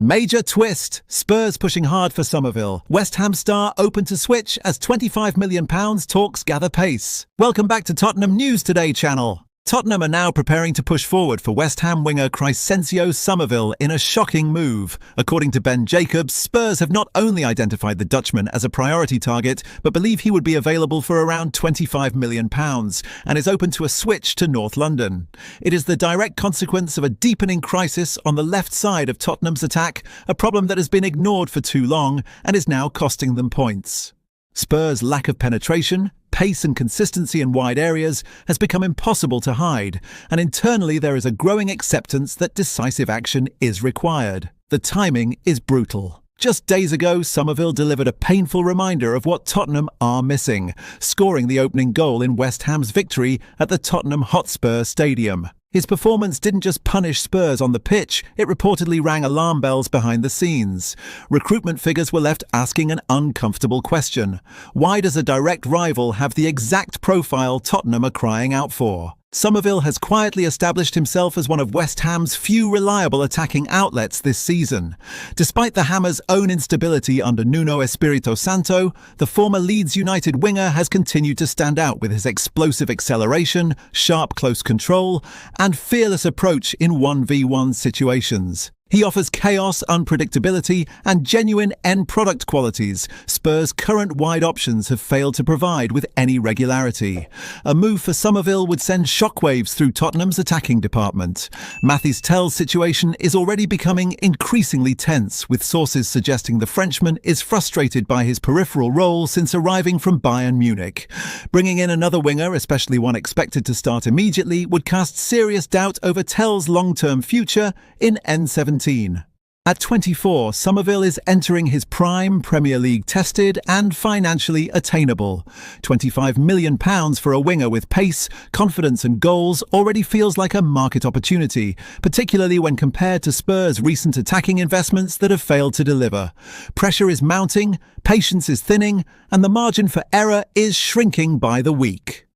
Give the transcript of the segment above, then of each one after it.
Major twist. Spurs pushing hard for Summerville. West Ham star open to switch as £25 million talks gather pace. Welcome back to Tottenham News Today channel. Tottenham are now preparing to push forward for West Ham winger Crysencio Summerville in a shocking move. According to Ben Jacobs, Spurs have not only identified the Dutchman as a priority target, but believe he would be available for around £25 million and is open to a switch to North London. It is the direct consequence of a deepening crisis on the left side of Tottenham's attack, a problem that has been ignored for too long and is now costing them points. Spurs' lack of penetration, pace and consistency in wide areas has become impossible to hide, and internally there is a growing acceptance that decisive action is required. The timing is brutal. Just days ago, Summerville delivered a painful reminder of what Tottenham are missing, scoring the opening goal in West Ham's victory at the Tottenham Hotspur Stadium. His performance didn't just punish Spurs on the pitch, it reportedly rang alarm bells behind the scenes. Recruitment figures were left asking an uncomfortable question. Why does a direct rival have the exact profile Tottenham are crying out for? Summerville has quietly established himself as one of West Ham's few reliable attacking outlets this season. Despite the Hammers' own instability under Nuno Espirito Santo, the former Leeds United winger has continued to stand out with his explosive acceleration, sharp close control, and fearless approach in 1v1 situations. He offers chaos, unpredictability, and genuine end product qualities Spurs' current wide options have failed to provide with any regularity. A move for Summerville would send shockwaves through Tottenham's attacking department. Mathys Tel's situation is already becoming increasingly tense, with sources suggesting the Frenchman is frustrated by his peripheral role since arriving from Bayern Munich. Bringing in another winger, especially one expected to start immediately, would cast serious doubt over Tel's long-term future in N17. At 24, Summerville is entering his prime, Premier League tested and financially attainable. £25 million for a winger with pace, confidence and goals already feels like a market opportunity, particularly when compared to Spurs' recent attacking investments that have failed to deliver. Pressure is mounting, patience is thinning, and the margin for error is shrinking by the week.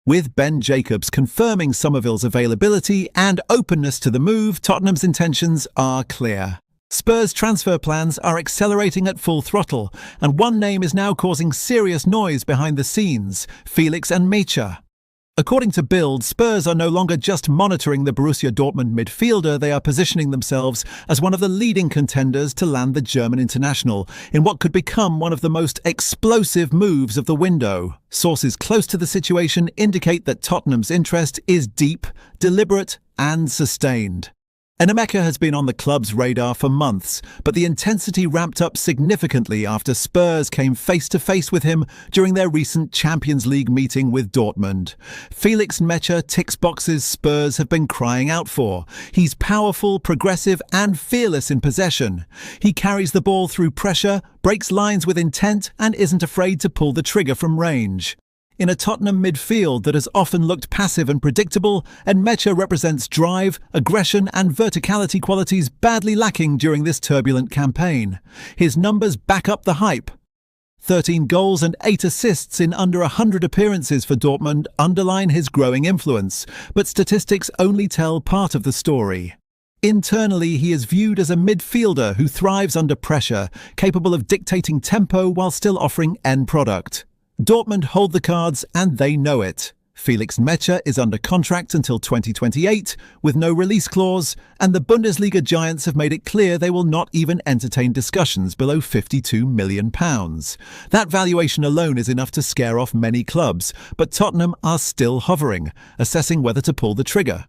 With Ben Jacobs confirming Summerville's availability and openness to the move, Tottenham's intentions are clear. Spurs' transfer plans are accelerating at full throttle, and one name is now causing serious noise behind the scenes: Felix Nmecha. According to BILD, Spurs are no longer just monitoring the Borussia Dortmund midfielder, they are positioning themselves as one of the leading contenders to land the German international in what could become one of the most explosive moves of the window. Sources close to the situation indicate that Tottenham's interest is deep, deliberate and sustained. Nmecha has been on the club's radar for months, but the intensity ramped up significantly after Spurs came face-to-face with him during their recent Champions League meeting with Dortmund. Felix Nmecha ticks boxes Spurs have been crying out for. He's powerful, progressive and fearless in possession. He carries the ball through pressure, breaks lines with intent and isn't afraid to pull the trigger from range. In a Tottenham midfield that has often looked passive and predictable, Nmecha represents drive, aggression and verticality qualities badly lacking during this turbulent campaign. His numbers back up the hype. 13 goals and 8 assists in under 100 appearances for Dortmund underline his growing influence, but statistics only tell part of the story. Internally, he is viewed as a midfielder who thrives under pressure, capable of dictating tempo while still offering end product. Dortmund hold the cards and they know it. Felix Nmecha is under contract until 2028 with no release clause, and the Bundesliga giants have made it clear they will not even entertain discussions below £52 million. That valuation alone is enough to scare off many clubs, but Tottenham are still hovering, assessing whether to pull the trigger.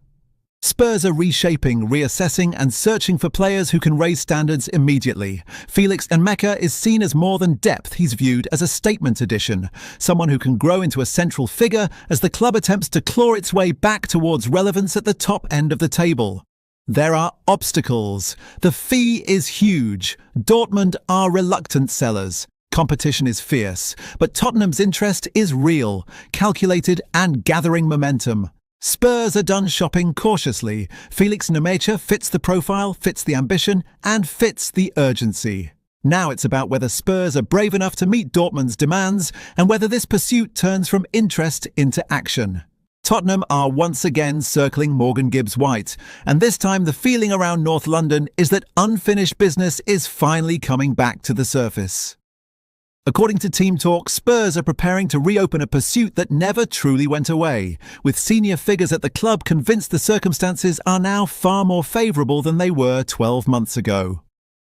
Spurs are reshaping, reassessing and searching for players who can raise standards immediately. Felix Nmecha is seen as more than depth, he's viewed as a statement addition, someone who can grow into a central figure as the club attempts to claw its way back towards relevance at the top end of the table. There are obstacles. The fee is huge. Dortmund are reluctant sellers. Competition is fierce, but Tottenham's interest is real, calculated and gathering momentum. Spurs are done shopping cautiously. Felix Nmecha fits the profile, fits the ambition, and fits the urgency. Now it's about whether Spurs are brave enough to meet Dortmund's demands and whether this pursuit turns from interest into action. Tottenham are once again circling Morgan Gibbs-White, and this time the feeling around North London is that unfinished business is finally coming back to the surface. According to Team Talk, Spurs are preparing to reopen a pursuit that never truly went away, with senior figures at the club convinced the circumstances are now far more favourable than they were 12 months ago.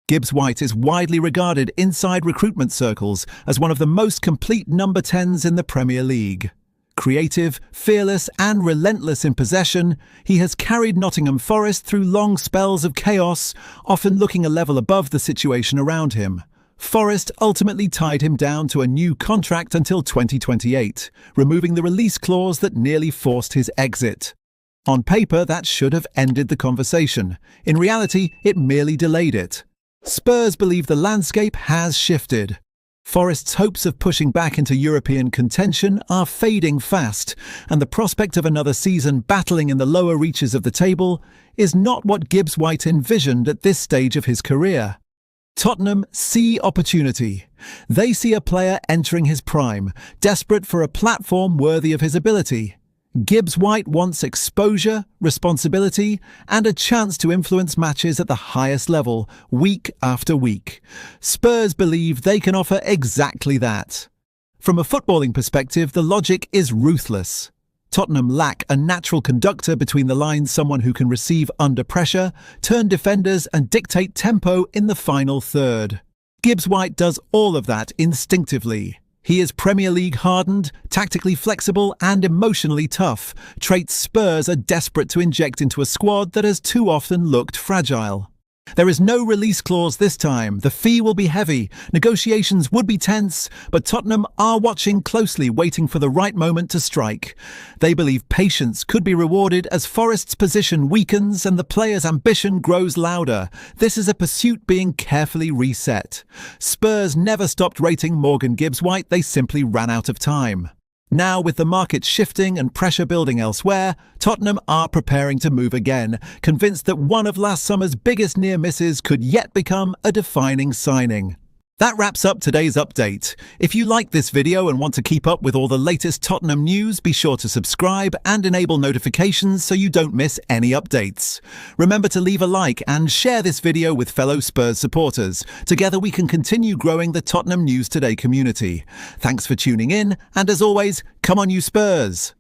Gibbs-White is widely regarded inside recruitment circles as one of the most complete number 10s in the Premier League. Creative, fearless and relentless in possession, he has carried Nottingham Forest through long spells of chaos, often looking a level above the situation around him. Forest ultimately tied him down to a new contract until 2028, removing the release clause that nearly forced his exit. On paper, that should have ended the conversation. In reality, it merely delayed it. Spurs believe the landscape has shifted. Forest's hopes of pushing back into European contention are fading fast, and the prospect of another season battling in the lower reaches of the table is not what Gibbs-White envisioned at this stage of his career. Tottenham see opportunity. They see a player entering his prime, desperate for a platform worthy of his ability. Gibbs-White wants exposure, responsibility, and a chance to influence matches at the highest level, week after week. Spurs believe they can offer exactly that. From a footballing perspective, the logic is ruthless. Tottenham lack a natural conductor between the lines, someone who can receive under pressure, turn defenders and dictate tempo in the final third. Gibbs-White does all of that instinctively. He is Premier League hardened, tactically flexible and emotionally tough, traits Spurs are desperate to inject into a squad that has too often looked fragile. There is no release clause this time. The fee will be heavy, negotiations would be tense, but Tottenham are watching closely, waiting for the right moment to strike. They believe patience could be rewarded as Forest's position weakens and the player's ambition grows louder. This is a pursuit being carefully reset. Spurs never stopped rating Morgan Gibbs-White, they simply ran out of time. Now, with the market shifting and pressure building elsewhere, Tottenham are preparing to move again, convinced that one of last summer's biggest near misses could yet become a defining signing. That wraps up today's update. If you like this video and want to keep up with all the latest Tottenham news, be sure to subscribe and enable notifications so you don't miss any updates. Remember to leave a like and share this video with fellow Spurs supporters. Together we can continue growing the Tottenham News Today community. Thanks for tuning in, and as always, come on you Spurs!